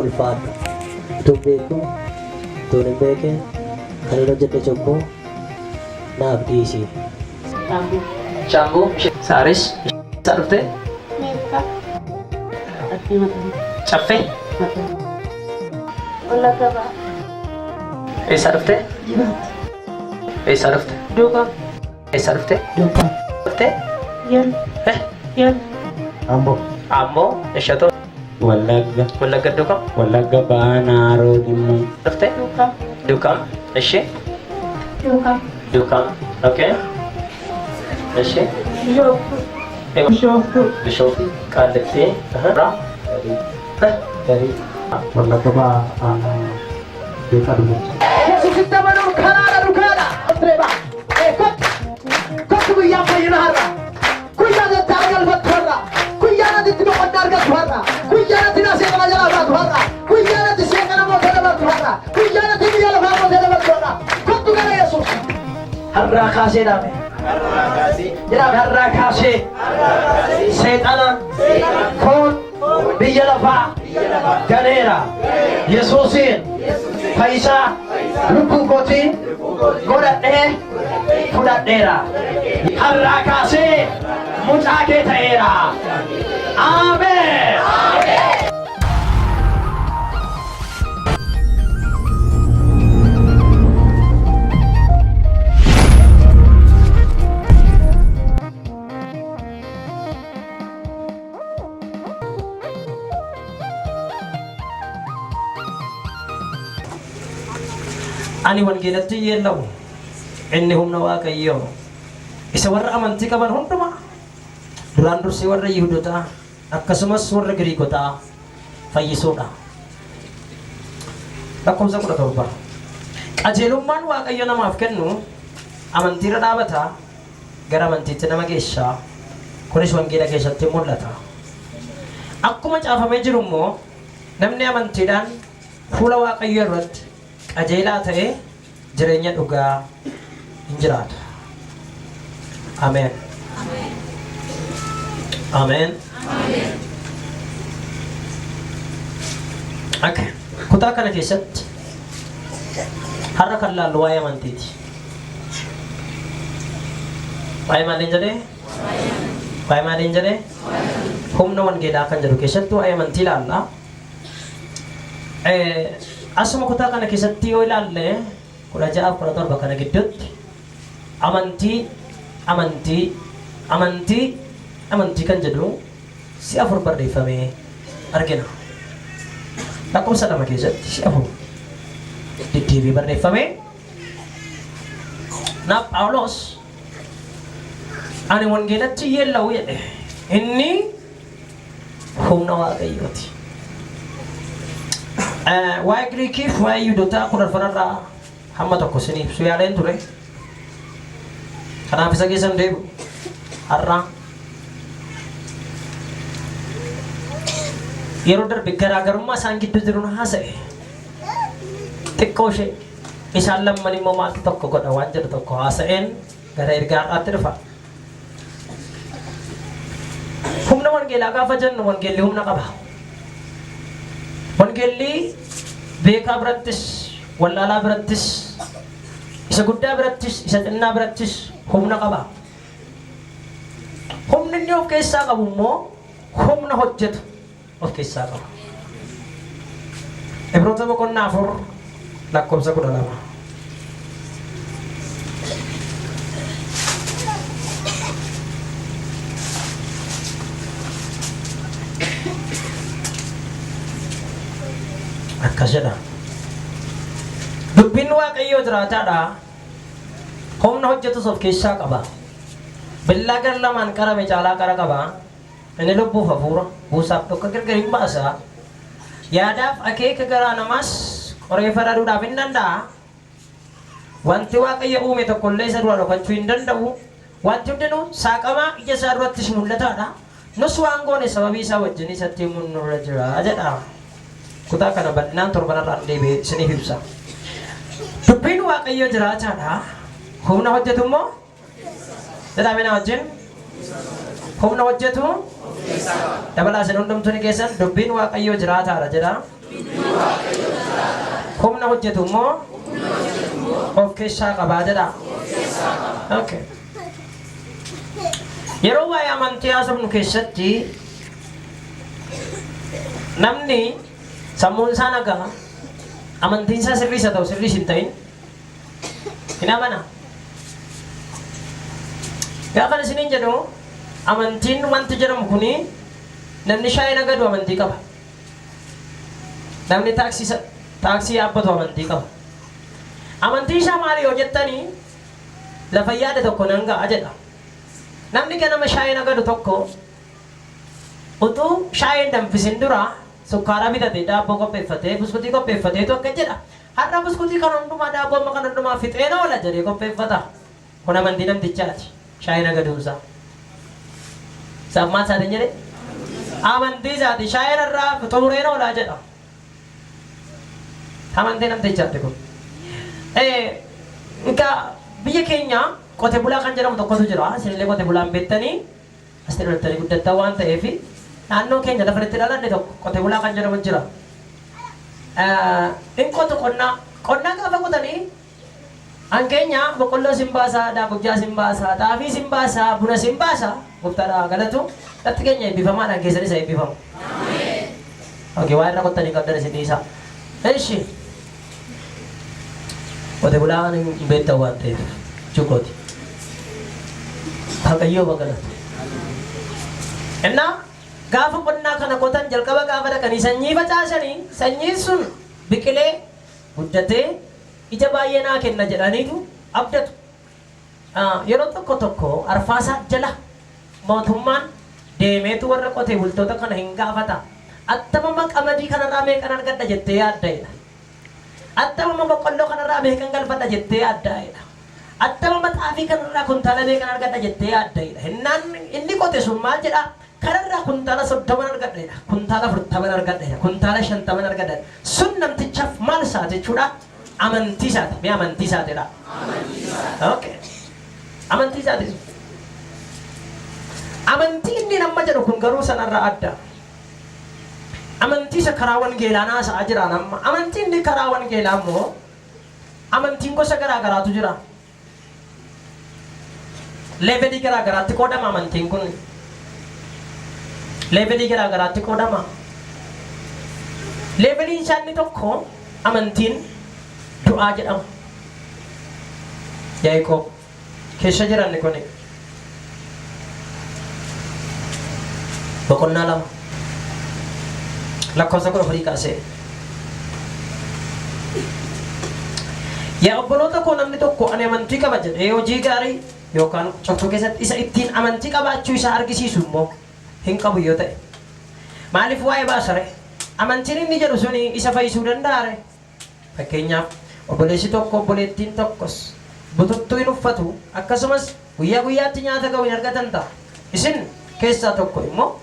ulfaadhu. Utuu beeku, utuu hin beekne kan hin hojjette cubbuu naaf dhiisi. Shaambuu Saaris isaa dhuftee? Caffee? Eessaa dhuftee? Eessaa dhuftee? Dhuga. Eessaa dhuftee? Dhuftee? Yero. Ammoo eessatoo? Wallagga Dhuga. Wallagga baanaaroo dhimmu. Dhuftee? Dhuga. Ishee? Dhuga. Okay. Ishee? Bishoftuu. Qaallittii. Garii. Wallagga baanaaroo dhimmu. Yesuusitti amanuun karaadha dhugaadha. Reeba. Kottu guyyaa fayyina har'a. Guyyaa dattaa galfattu har'a. Guyyaa natti itti boqonnaa argattu har'a. Guyyaa natti na seeqana jalaa baatu har'a. Guyyaa natti seeqana mootee dabartu har'a. Guyyaa natti biyya lafaa mootee dabartu har'a. Kottu gara Yesuus. Har'aa kaasee dhaame. Jedhaaf har'aa kaasee. Seexana. Foon. Biyya lafaa. Ganeera. Yesuusiin. Fayyisaa. Lubbuu kootii. Godhadhee. Fudhadheera. Har'aa kaasee mucaa kee ta'eera. Ameen. Ani wangeelatti yeellamu inni humna waaqayyoo isa warra amantii qaban hundumaa duraan dursee warra Yihuudotaa akkasumas warra Giriikotaa fayyisuudha. Lakkoofsa 17. Qajeelummaan waaqayyo namaaf kennu amantiirra dhaabata gara amantiitti nama geessaa. Kunis wangeela keessatti mul'ata. Akkuma caafamee jiru immoo namni amantiidhaan fuula waaqayyoo irratti qajeelaa ta'ee jireenya dhugaa hin jiraatu. Ameen. Ameen. Okay. Kutaa kana keessatti har'a kan laallu waa'ee amantiiti. Waa'ee maaliin jedhee? Waa'ee maaliin jedhee? Humna wangeelaa kan jedhu keessatti waa'ee amantii ilaalla. Asuma kutaa kana keessatti yoo ilaalle 16-17 kana gidduutti amantii kan jedhu si afur barreeffamee argina. Lakkoofsa 2 keessatti si afur deddeebi'ee barreeffamee na Phaawulos ani wangeelatti yeella'u jedhe inni humna waaqayyooti. Waa'ee Giriikii fi waa'ee Yihuudotaa 14 hamma tokko isiniif ibsu yaaleen ture. Kanaaf isa keessan deebi'u har'a yeroo darbe garaagarummaa isaan gidduu jiruun haasa'e xiqqoo ishee isaan lamman immoo maaltu tokko godha waan jedhu tokko haasa'een gara ergaa har'aatti dhufa. Humna wangeelaa gaafa jennu wangeelli humna qaba. Wangeelli beekaa birattis, wallaalaa birattis, isa guddaa birattis, isa xinnaa birattis humna qaba. Humni inni of keessaa qabu immoo humna hojjetu of keessaa qaba. Ibroota 4 lakkoofsa 12. Akkas jedha. Dubbiin waaqayyoo jiraataadha. Humna hojjetus of keessaa qaba. Billaa gar lamaan qarame caalaa qara qaba. Inni lubbuuf hafuura buusaaf dhokka gargar hin baasa. Yaadaaf akeeka garaa namaas qoree faraduudhaaf hin danda'a. Wanti waaqayyo uume tokkollee isa dura dhokachuu hin danda'u. Wanti hundinuu saaqamaa ija isaa durattis mul'ataadha. Nus waan goone sababii isaa wajjin isatti himuun nurra jira jedha. Kutaa kana bal'inaan torbanarraan deebi'ee isiniif ibsa. Dubbiin waaqayyoo jiraataadha. Humna hojjetu immoo jedhamina wajjin humna hojjetu dabalaa isin hundumtuun keessan dubbiin waaqayyoo jiraataadha jedha. humna hojjetu immoo of keessaa qabaa jedha. Okay. Yeroo waa'ee amantii haasofnu keessatti namni sammuun isaa nagaa amantiin isaa sirrii isa ta'u sirrii hin ta'in hin amana. Gaafa isiniin jedhu amantiin wanti jedhamu kuni namni shaayii nagadu amantii qaba. Namni taaksii yaabbatu amantii qaba. Amantii isaa maali yoo jettanii lafa yaada tokko nan ga'a jedha. Namni ganama shaayii nagadu tokko utuu shaayiin danfisin dura sukkaara bitatee daabboo qopheeffatee buskutii qopheeffatee tokko jedha. Har'a buskutii kan hundumaa daabboo amma kan hundumaa fixee na oola jedhee qopheeffata. Kun amantii namtichaati. Shaayii nagaduunsaa. Sammaa isaatiin jedhe amantii isaati shaayii irraa xumuree na oolaa jedha. Amantii namtichaati kun. Biyya keenya qote bulaa kan jedhamu tokkotu jira. Isinillee qote bulaan beektanii asitti dhalatanii guddattaa waan ta'eef naannoo keenya lafa itti dhalanne tokko qote bulaa kan jedhamu jira. Inni qotu qonnaa gaafa qotanii hankeenya boqqolloo simbaasaa, daakujjaa simbaasaa, xaafii simbaasaa, buna simbaasaa goftaadhaa galatu lafti keenya eebbifamaadhaan keessan isa eebbifamu. Okay, waan irra qottanii qabdan isin dhiisa. Eeshi qote bulaan hin beektan waan ta'eef chukooti. Waaqayyoo bagalatu. Innaa gaafa qonnaa kana qotan jalqaba gaafa dhaqanii sanyii facaasanii sanyiin sun biqilee guddatee ija baay'ee naa kenna jedhaniitu abdatu. Yeroo tokko arfaasaa jala mootummaan deemeetu warra qotee bultoota kana hin gaafata. Attamama qamadii kanarraa meeqan argadha jettee yaadda'edha. Attamama boqqolloo kanarraa meeqan galfadha jettee yaadda'edha. Attamama xaafii kanarraa kuntaala meeqan argadha jettee yaadda'edha. Innaan inni qote sun maal jedha? Kanarraa kuntaala 30 argadheedha. Kuntaala 40 argadheedha. Kuntaala 50 argadheedha. Sun namtichaaf maal isaa jechuudha? Amantii isaati. Mee amantii isaatiidha. Okay. Amantii isaati. Amantii inni nama jedhu kun garuu sanarraa adda. Amantii isa karaa wangeelaa naasaa jira nama. Amantii inni karaa wangeelaa immoo amantiin gosa garaa garaatu jira. Levelii garaa garaatti qoodama amantiin kun. Levelii garaa garaatti qoodama. Leveliin isaa inni tokko amantiin du'aa jedhama. Yaaqoob keessa jiranni kuni boqonnaa 2 lakkoofsa 14 kaasee. Yaa obboloota koo namni tokko ani amantii qaba jedhee hojii gaarii yookaan coftuu keessatti isa ittiin amantii qabaachuu isaa argisiisu immoo hin qabu yoo ta'e maaliif waa'ee baasare amantiin inni jedhu suni isa fayyisuu danda'are. Fakkeenyaaf obboleessi tokko obboleettiin tokkos bututtuu hin uffatu akkasumas guyyaa guyyaatti nyaata ga'u hin argatan ta'a. Isin keessaa tokko immoo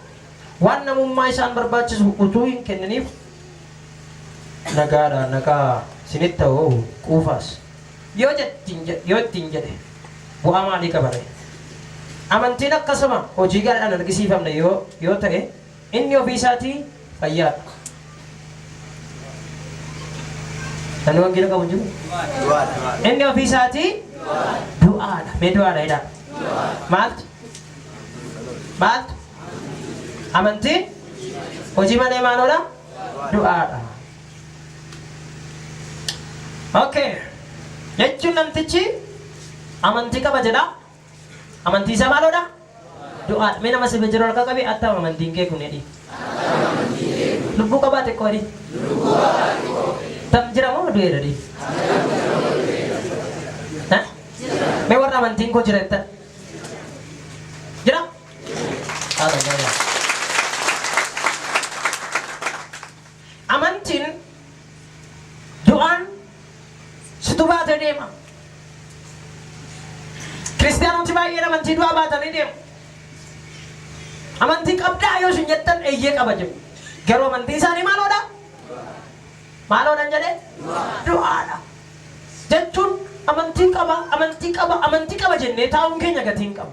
waan namummaa isaan barbaachisu utuu hin kenniniif nagaadhaan nagaa isinitti ta'u quufaas yoo ittiin jedhe bu'aa maalii qabare. Amantiin akkasuma hojii gaariidhaan argisiifamne yoo ta'e inni ofii isaatii fayyaadha. Namni wangeela qabu jiru? Inni ofii isaatii du'aadha. Mee du'aadha jedhaa? Maaltu? Maaltu? Amantiin hojii malee maaloodha? Du'aadha. Okay. Jechuun namtichi amantii qaba jedha. Amantii isaa maaloodha? Du'aadha. Mee nama sirba jiru harka qabi attam amantiin kee kun jedhi. Lubbuu qabaa xiqqoo jedhi. Tam jira moo du'eera di? Mee warra amantiin koo jira jettan? Jira? Amantiin du'aan situ baatee deema. Kiristaanoti baay'een amantii du'aa baatanii deemu. Amantii qabdaa yoo isin jettan eeyyee qaba jedhu. Garuu amantii isaanii maaloodha? Maaloodhaan jedhee? Du'aadha. Jechuun amantii qaba jennee taa'uun keenya gatii hin qabu.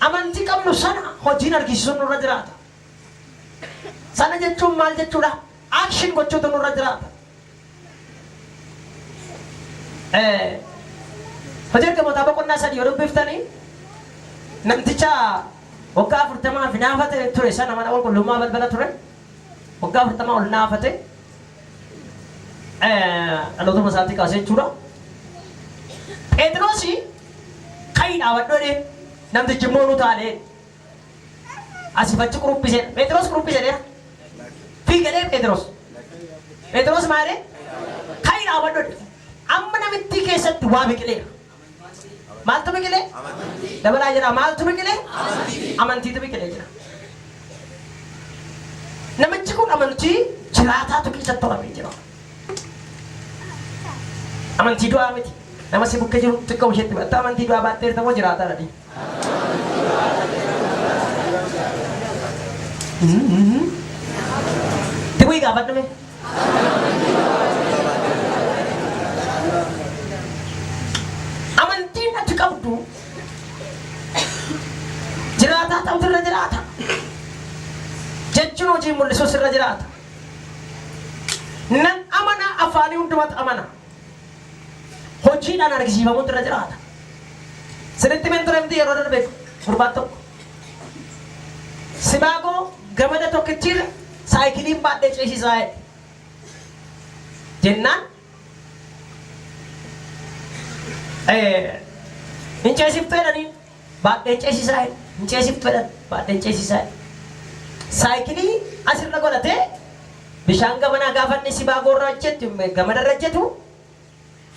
Amantii qabnu sana hojiin argisiisuun nurra jiraata. Sana jechuun maal jechuudha? action gochuutu nurra jiraata. Hojii ergamoota boqonnaa sadii yoo dubbiftanii namticha waggaa 40 naafate ture sana mana qulqullummaa balbala ture. Waggaa 40 ol naafate. Dhalootuma isaatti kaasee jechuudha. Phexrosi ka'ii dhaabadhoodhe namtichi immoo nu taalee asifachi qurubbisee Phexros qurubbisee fiigalee Phexros maalee ka'ii dhaabadhoodhe amma namitti keessatti waa biqileera. Maaltu biqilee? Dabalaa jira. Maaltu biqilee? Amantiitu biqilee jira. Namichi kun amantii jiraataatu keessatti tolamee jira. Amantii du'aa miti. Nama si bukkee jiru xiqqoo isheetti batta amantii du'aa baattee tamoo jiraata dha. Tibu'i gaafadhu mee? Amantiin ati qabdu jiraataa ta'utu irra jiraata. Jechuun hojii mul'isuus irra jiraata. Nan amana afaanii hundumatu amana. Hojiidhaan argisiifamuutu irra jiraata. Sirriitti mentoreemti yeroo darbe gurbaan tokko. Sibaagoo gamada tokkichiirra saayikiliin baadhee ceesisaa jennaan hin ceesiftu jedhaniin baadhee ceesisaa hin ceesiftu jedhan baadhee ceesisaa saayikilii asirra godhatee bishaan gamanaa gaafanni sibaagoo irra hojjetu gamada irra hojjetu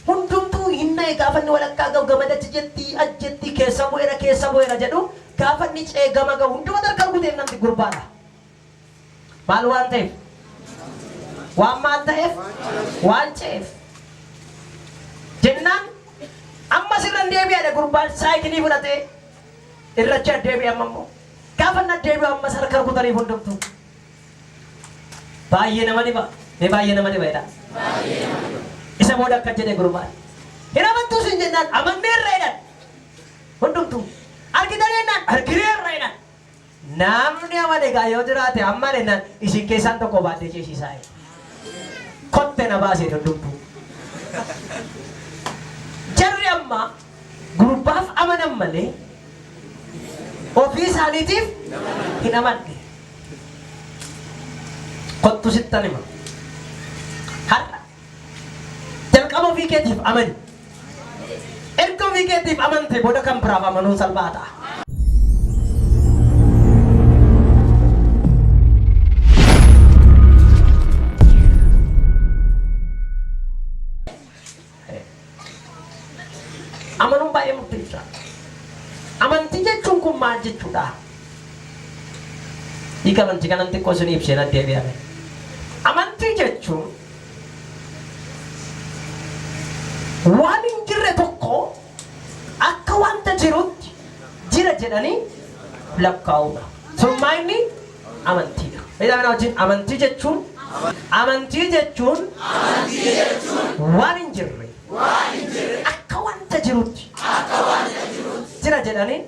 hundumtuu hinna gaafanni walakkaa gahu gamadatti jetti ajjetti keessa bu'eera jedhu gaafanni ceegama gahu hunduma darkan guuteef namti gurbaadha. Maal waan ta'eef? Waan maal ta'eef? Waan ce'eef. Jennaan amma sirran deebi'aadha gurbaan saayikilii fudhatee irracha deebi'e amma immoo gaafanna deebi'u amma sarka rukutaniif hundumtuu. Baay'ee nama dhiba. Baay'ee nama dhiba jedha. Isa booda akka jedhe gurbaan. Hin amantuu sin jennaan amanneerra jedhan. Hundumtuu. Argitanii jennaan argineerra jedhan. Namni amane egaa yoo jiraate amma jennaan isin keessaan tokko baadhee ceesisaa. Kotte na baasee hundumtuu. Jarri amma gurbaaf amanan malee ofii isaaniitiif hin amanne. Kottu sittan hima. Har'a jalqaba ofii keetiif amani. Erga ofii keetiif amante booda kan biraaf amanuun salphaa ta'a. Amanuun baay'ee murteessaadha. Amantii jechuun kun maal jechuudha? Hiika amantii kanan xiqqoo sun ibseen deebi'ame. Amantii jechuun waan hin jirre tokko akka wanta jirutti jira jedhanii lakkaa'uudha. Sun maa inni amantiidha. Meeshaan wajjin amantii jechuun waan hin jirre akka wanta jirutti jira jedhanii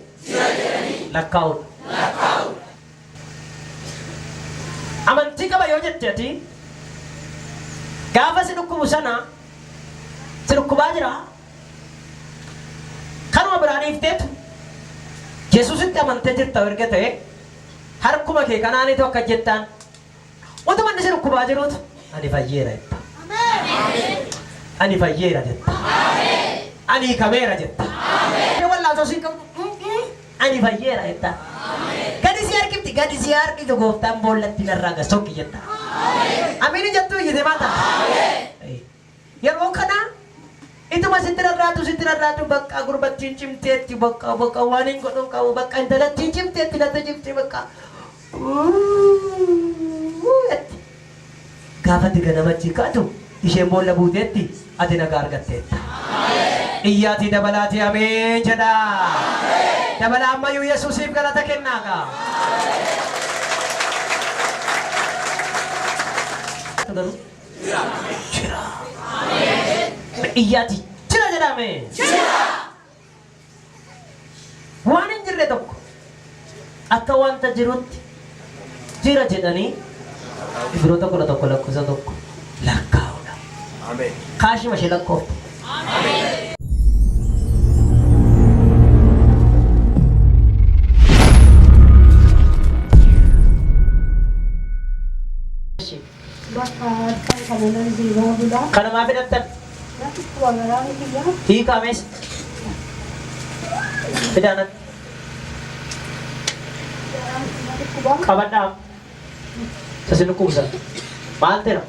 lakkaa'uudha. Amantii qaba yoo jetteeti gaafa si dhukkubu sana si dhukkubaa jira kanuma biraan ifteetu Yesuusitti amantee jirta erga ta'e harkuma kee kanaaniitu akka jettaan utuma inni si dhukkubaa jiruutu ani fayyeera jetta. Ani fayyeera jetta. Ani hiikameera jetta. Wallaansoo siin qabu ani fayyeera jetta. Gadi si harkiftu gooftaan boollatti narraa gasokki jetta. Amiin jettuu iyyite maata. Yeroo kana ituma sitti rarraatu bakka gurbattiin cimteetti bakka waan hin godhuun qabu bakka intalattiin cimteetti latta cimtee bakka. Gaafatti ganamatti kaatu isheen boolla buuteetti ati nagaa argatteetta. Iyyaatii dabalaati ameen jedha. Dabala ammayyuu Yesuusiif galata kennaagaa. Jira. Iyyaatii jira jedhame. Waan hin jirre tokko akka wanta jirutti jira jedhanii Ibiroota kudha tokko lakkoofsa tokko lakkaa'uudha. Kaashima ishee lakkoofte. Kana maaf hidhattan? Hiikaames? Fidaanat? Qabadhaam? Sasin kuusan? Maal ta'e?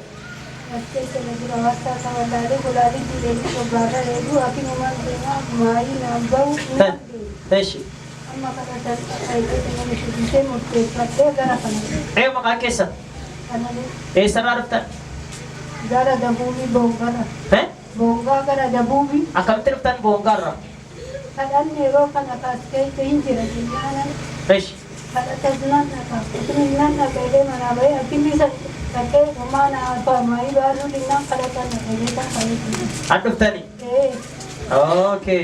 Eeshi? Maqaan keessan? Eessarraa dhuftan? Gara Dabuubii Boongara. Boongaa gara Dabuubii. Akkamitti dhuftan Boongaarraa? Kadhanni yeroo kana kaaskeetti hin jira jennaan. Eeshi? Kadhatas nan dhaqa. Isin nan dhaqeelee manaa bahee akkinni isa dhaqee homaa na alfaamaayii baasuu dhinnaan kadhatan dhaqeelee kan fayyadamu. An dhuftani? Okay.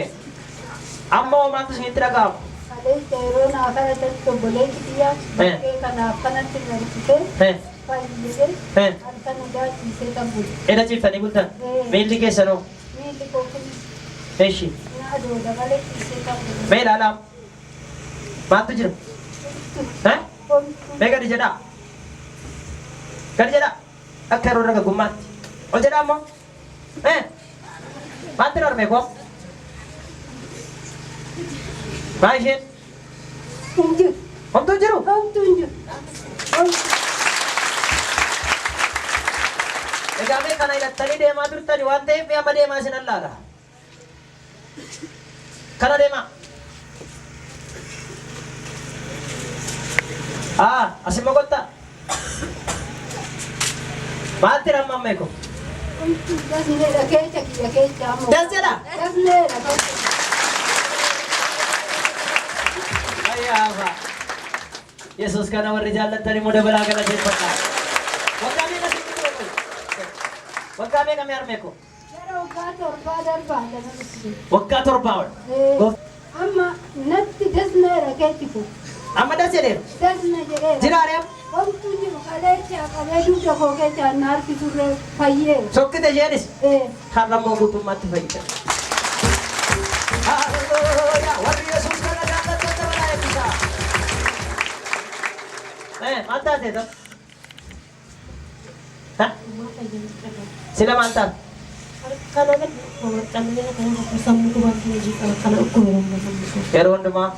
Amma homaatu isinitti dhaga'amu? Kaleessa yeroo naa kadhatan obboleetti xiyyaa bakkee kanaaf kanatti narkisee fayyadee halkan hundaa ciisee kan bulu. Edda ciiftanii bultan? Miilli keessanoo? Miilli koo kun Eeshi? naa dooda malee ciisee kan bulu. Mee ilaalaam? Maaltu jira? Mee gadi jedhaa? Gadi jedhaa? Akka yeroo dargaggummaatti. Ol jedhaa ammoo? Maaltu darbee koo? Maal isheen? Hin jiru. Homtuu jiru? Homtuu hin jiru. Egaa mee kana hidhattanii deemaa turtani waan ta'eef mee amma deemaa isin allaala. Kana deemaa. Asin moqottaa. Maalti ramma ammee ko? Dasneedha keessa kiyya keessa ammoo. Dasneedha? Dasneedha. Ayyaaba. Yesus kana warri jaallattani immoo dabalaa kana deeffadhaa. Waggaa meeqa sitti ture kun? Waggaa meeqa mee harmee ko? Gara waggaa torbaa darbaa dhabamti. Waggaa torbaa ol. Amma natti dasneedha keetti kun. Amma das jedheera? Dasna jedheera. Jiraareem? Homtuu jiru kaleecha qabee dugda koo keessa na harkisurree fayyeera. Sokkite isheenis? Har'a immoo guutummaatti fayyada. Hallelujah! Warri Yesuus kana jaallattoota balaa eebbisaa. Maal taatee ta'u? Sila maal taate? Kana gadi qabeenya kana sammuu dubartii hojii kana dhukkubee Yeroo hundumaa?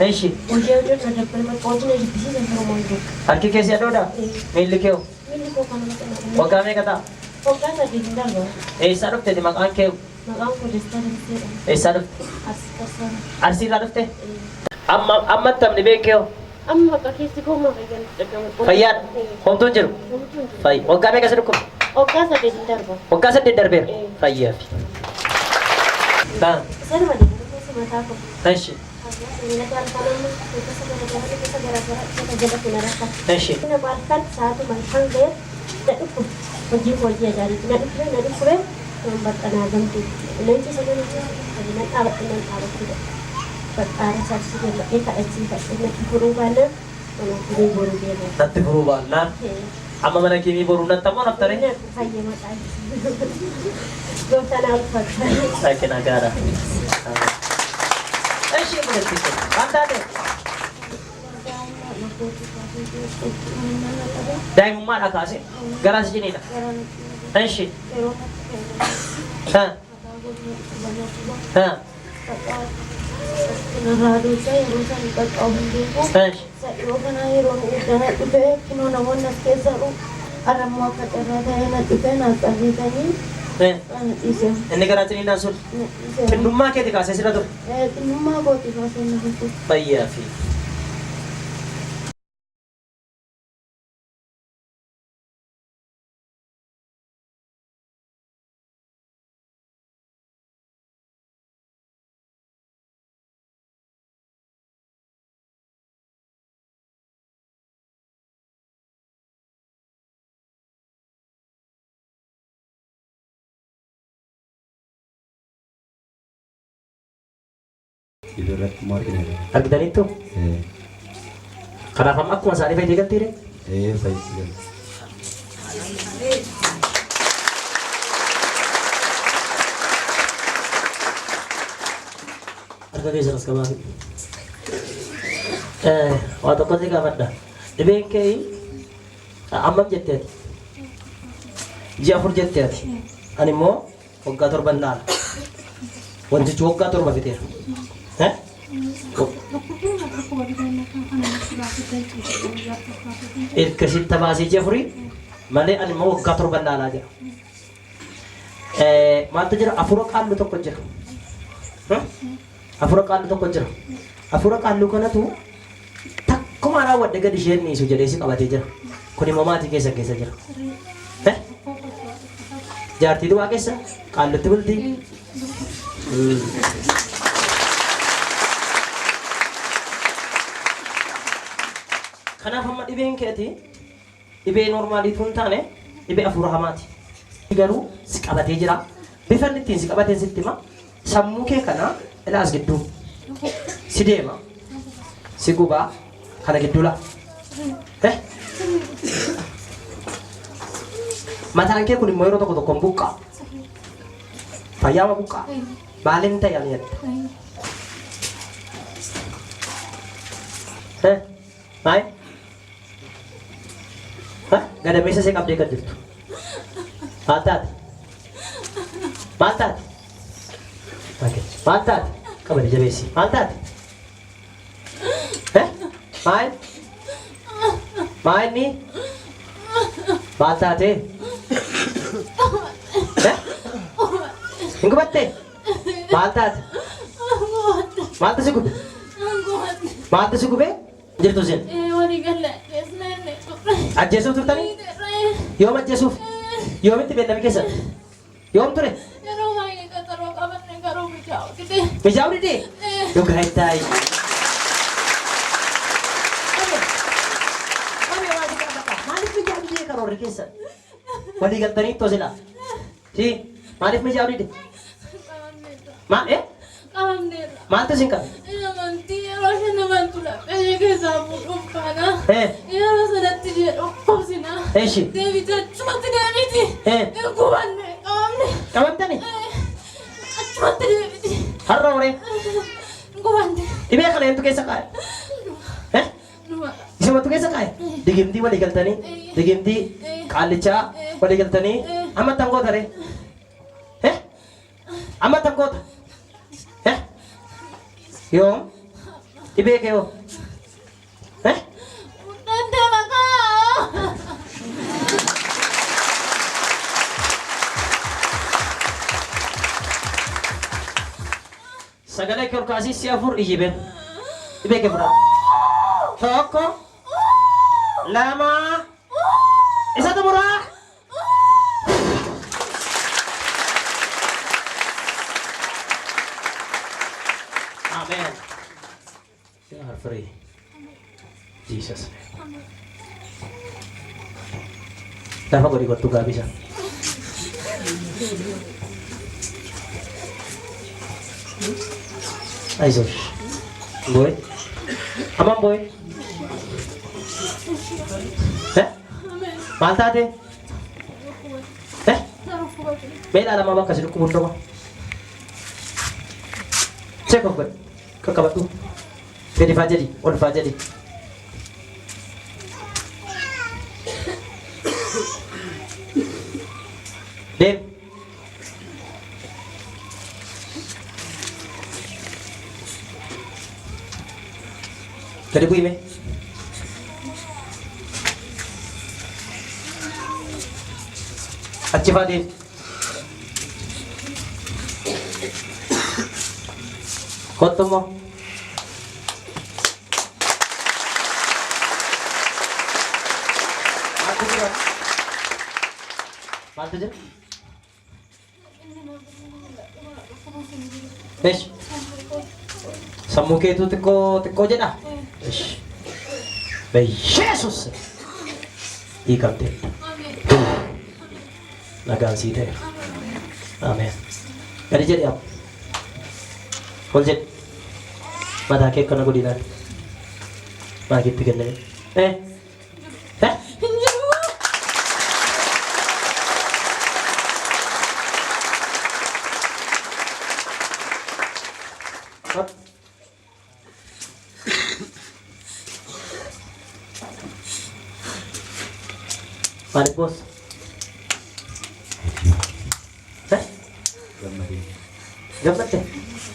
Eeshi? hojii hojjetu dabbal makka hojii eebbisiisan firoomaan jiru. Harki keessi adoodha? Miilli kee hoo? Miilli koo kana Waggaa meeqa ta'a? waggaa sadii darba. Eessaa dhufte maqaan kee? Maqaan koo Destaa Damseedha. Eessaa dhufte? Asirraa. Arsiirraa dhufte? Amma tamni beekee hoo? Amma bakka keessi koo maa fayyan dhaggamu. Fayyaan? Homtuun jiru? Fayyi. Waggaa meeqa si dhukkube? Waggaa sadii darba. Waggaa 8 darbeera? Fayyaafi. Sanuma deemee mataa koo. Eeshi? Eeshi? Saatuma hanga nadhufu hojii hojii ajaa'iba nadhufure baxxanaa gamtuu leenci sagalee nan dhaabatudha baxxaara saachisi galmadhee kadhachiifadhe natti furuu baannaan manaa boruu deemaa Natti furuu baannaan? Amma mana keemii boruu natti ammoo naftaree? fayyama gooftanaa ulfaata. Saakina gaara. Eeshi godhachiisa. Maal taate? Daa'imummaadhaa kaasee garaas jiniidha. Eeshi? Narraadoota yeroo isaan qaqqabu hin beeku. Yoo kana yeroo gana dhufee kinoo namoonni as keessa arammoo akka carraa ta'ee na dhufee naaf qalleetanii ana dhiise. Inni garaa jiniidhaan sun xinnummaa keeti kaasee sira ture? Xinnummaa kooti kaasee na dhufe. Fayyaafi. Ijoolletti marginaa. Argitaniittu? Kanaaf amma akkuma isaanii fayyadee galtiire? Fayyadee. Harka keessa as qabaa. Waa tokkotti gaafadha. Dhibeen kee ammam jetteeti? Ji'a 4 jetteeti. Ani immoo waggaa 7 laala. Wantichi waggaa 7 fiteera. Ergasitti baasee ji'a 4 malee ani immoo waggaa 7 laalaa jira. Maaltu jira? Afura qaallu tokko jira. Afura qaallu tokko jira. Afura qaallu kanatu takkuma raawwadhe gadi isheen dhiisu jedhee si qabatee jira. Kun immoo maatii keessa jira. Jaartii du'aa keessa qaallutti bultii. Kanaaf amma dhibeen keeti dhibee normaalii tun taane dhibee afura hamaati. Garuu si qabatee jira. Bifa inni ittiin si qabateen sitti hima. Sammuu kee kana ilaas gidduu si deema. Si gubaa kana gidduu laa. Mataan kee kun immoo yeroo tokko tokkoon buqqaa. Fayyaama buqqaa. Maaliin ta'e ani yadda? Maal? Gadameessa see qabdee gad jirtu. Maal taate? Maal taate? Maal taate? Qabadi jabeessi. Maal taate? Maal? Maal inni? Maal taate? Hin gubatte? Maal taate? Maaltu si gube? Maaltu si gube? Jirtu sin? Ajjeesuuf turtanii? Yoom ajjeesuuf? Yoomitti beellame keessan? Yoom ture? Mijaa'u didee? Dhugaa hin taa'i. Maaliif mijaa'u didee karoorri keessan? Walii galtanii ittoo silaa? Maaliif mijaa'u didee? Maal? Maaltu isin qabe? Amantii yeroo shanaman tura qe'ee keessaa fuudhuuf kana yeroo sanatti jedhuufsina deebite achumatti deebiti hin gubanne qabamne Qabamtanii? achumatti deebiti Har'a horee? hin gubanne dhibee kana eenyutu keessa kaa'e? Isinumatu keessa kaa'e? Digimtii walii galtanii digimtii qaallichaa walii galtanii amma tangoota ree? Amma tangoota? Yoom? Dhibee kee yoo? Mudhante maqaa Sagalee kee olkaasii si'a 4 iyyibeen. Dhibee kee fudhaa. Tokko. Lama. Isa xumuraa. Amen. You are free. Jesus. Lafa godhi kottu gaabisa. Aizosh. Boy. Amam boy. Maal taate? Meedhaa lama bakka si dhukkubu hunduma. Check of God. Kakabatu. Gadi faa jedhi, ol faa jedhi. Deem. Gadi bu'i mee. Achi faa deem. Kottu immoo. Maaltu jira? Eesh. Sammuu keetu xiqqoo jedha? Eesh. Yesus. Hiikamtee. Nagaan sii ta'e. Ameen. Gadi jedhi amma. Ol jedhi. Mataa kee akkana godhinaan. Maakiitti kenname. Maaliif boossa? Gammadde?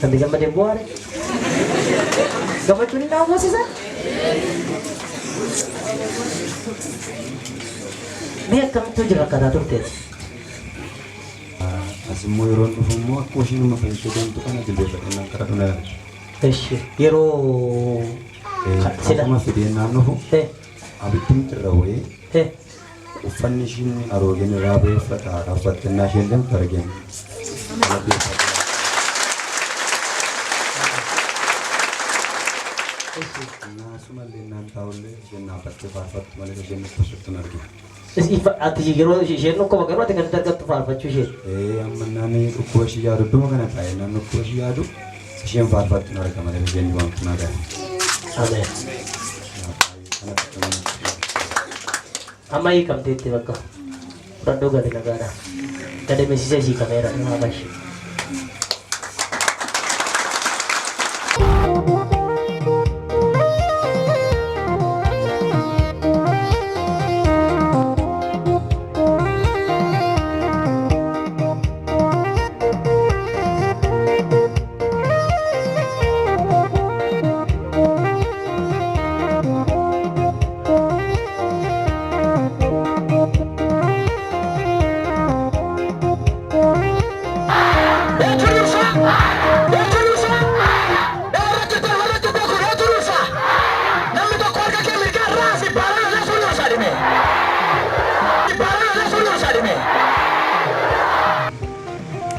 Namni gammadee bu'aare? Gammachuun hin nama boosisa? Mee akkamitti hojii rakkataa turteeti? Asimmoo yeroo dhufu immoo akkuma ishiin nama fayyaduu deemtu kana jilbeeffadhannaan karaa dhuna yaala. Eshi yeroo Akkuma fideen naannoo abiddi irra wayii uffanni ishiin aroogeen irraa ba'ee uffata uffattannaa isheen deemtu argeen. Naasumallee naan taa'ullee isheen naaffattee faarfattu malee isheen nuffisutti hin arginu. Ati yeroo isheen dhukkuba garuu ati kan dargattu faarfachuu ishee. Amma naannoo dhukkuba ishee yaadu iddoo kana taa'e naannoo dhukkuba ishee yaadu isheen faarfattu hin argama malee isheen ni waamtu naa gahe. Ameen. Amma hiikamteetti bakka fudhadhoo gadi nagaadhaan gadi meesisee hiikameera nama bashi.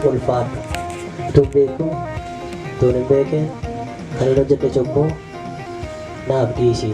Ulfaadha. Utuu beeku, utuu hin beekne kan hin hojjette cubbuu naaf dhiisi.